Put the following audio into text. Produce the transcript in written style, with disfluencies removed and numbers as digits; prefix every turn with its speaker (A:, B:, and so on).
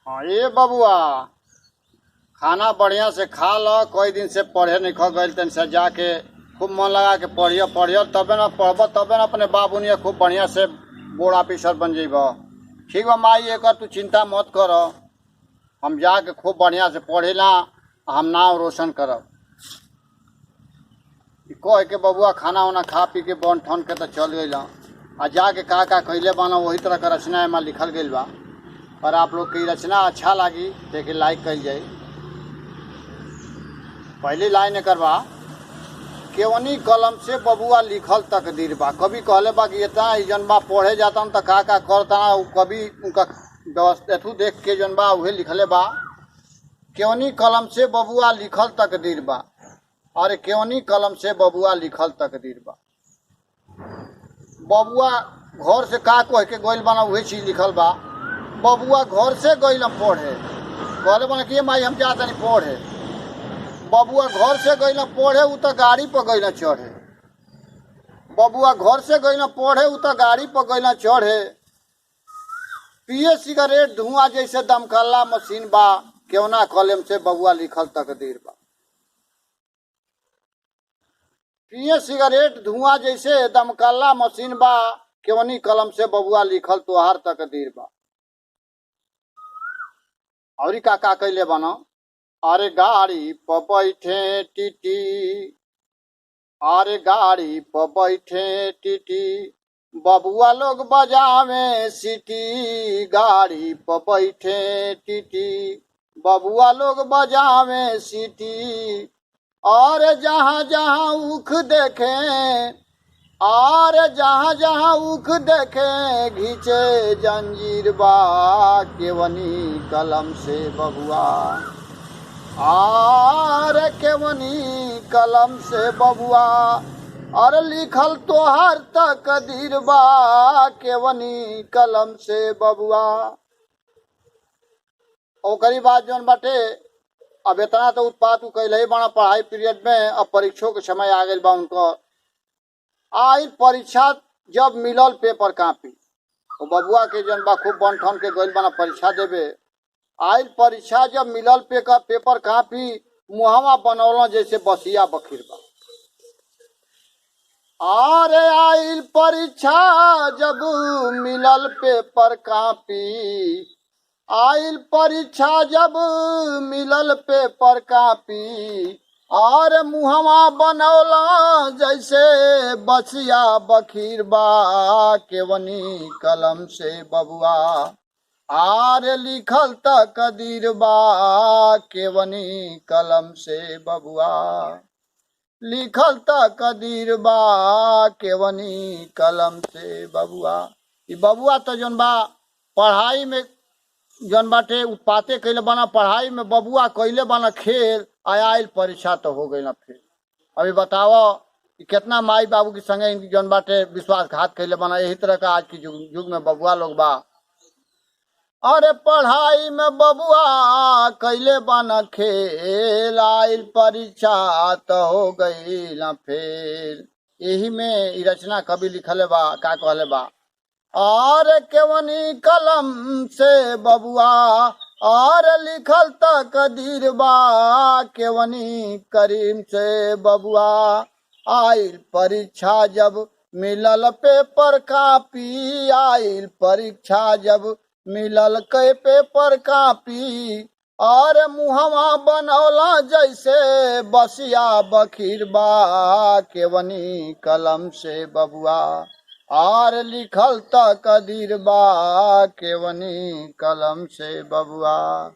A: हाँ ये बबुआ, खाना बढ़िया से खा लो। कई दिन से पढ़े नहीं खो गए, तन से जाके खूब मन लगा के पढ़ियो पढ़ियो, तबे ना पढ़ब, तबे ना अपने बाबुनिया खूब बढ़िया से बोर्ड ऑफिसर बन जेब। ठीक बा माई, एक तू चिंता मत कर। हम जाके खूब बढ़िया से पढ़ेला, हम नाम रोशन करब। कह के बबुआ खाना वाना खा पी के बन ठन के तो चल गई आ जाके का कैले बाना वही तरह का रचना में लिखल गई बा। और आप लोग की रचना अच्छा लगी देखे लाइक कल जाए। पहली लाइन करवा, केवनी कलम से बबुआ लिखल तकदीर बा। कभी कहले बा कि इतना जन बा पढ़े जाता तो का करता, कभी उनका व्यवस्था देख के जन बा उहे लिखले बा। केवनी कलम से बबुआ लिखल तकदीर बा। अरे केवनी कलम से बबुआ लिखल तकदीर बा। बबुआ घर से का कह के गइल बना उहे चीज लिखल बा। बबुआ घर से गइल पढ़े, कहले बना कि माई हम जाता नहीं पढ़े। बबुआ घर से गइल पढ़े, उ तो गाड़ी पर गइल चढ़े। बबुआ घर से गइल पढ़े, उ तो गाड़ी पर गइल चढ़े। पिए सिगरेट धुआं जैसे दमकल्ला मशीन बा। केवना कलम से बबुआ लिखल तकदीर बा। पिए सिगरेट धुआं जैसे दमकल्ला मशीन बा। केवनी कलम से बबुआ लिखल तोहार तकदीर बा। और का कैले बना, अरे गाड़ी पर बैठे टीटी, अरे गाड़ी पर बैठे टीटी, बबुआ लोग बजावे सीटी। गाड़ी पर बैठे टीटी, बबुआ लोग बजावे सीटी। और जहाँ जहाँ उख देखे, और जहाँ जहाँ उख देखे, घींचे जंजीर बा। केवनी कलम से बबुआ, और केवनी कलम से बबुआ, और लिखल तोहार तकदीर बा। केवनी कलम से बबुआ। ओकरी बात जौन बाटे, अब इतना तो उत्पात कैले ही बना पढ़ाई पीरियड में। अब परीक्षों के समय आ गई बा उनको। आई परीक्षा जब मिलल पेपर कापी, तो बबुआ के जन बा खूब बन ठन के गइल बना परीक्षा देवे। आई परीक्षा जब मिलल पेपर कापी, मुहवा बनौल जैसे बसिया बखीर बा। अरे आइल परीक्षा जब मिलल पेपर कापी, आइल परीक्षा जब मिलल पेपर कापी। और मुहवा बनौला जैसे बसिया बखीर बा। केवनी कलम से बबुआ, आर लिखल तकदीर बा। केवनी कलम से बबुआ, लिखल तकदीर बा। केवनी कलम से बबुआ। ई बबुआ तो जौन बा पढ़ाई में जौन बाटे उत्पाते कैले बना, पढ़ाई में बबुआ कैले बना खेल। आयल परीक्षा तो हो गई ना फिर। अभी बताओ कि कितना माई बाबू के संगे इनकी जौन बाटे विश्वासघात कैले बना। यही तरह का आज की युग में बबुआ लोग बा। अरे पढ़ाई में बबुआ कैले बना खेल, आयल परीक्षा तो हो गई ना फेल। यही में ई रचना कवि लिखले बा, का कहले बा। और केवनी कलम से बबुआ, और लिखल तकदीर बा। केवनी करीम से बबुआ, आइल परीक्षा जब मिलल पेपर कापी। आइल परीक्षा जब मिलल के पेपर कापी। और मुहवा बनौला जैसे बसिया बखीर बा। केवनी कलम से बबुआ, और लिखल तकदीर बा। केवनी कलम से बबुआ।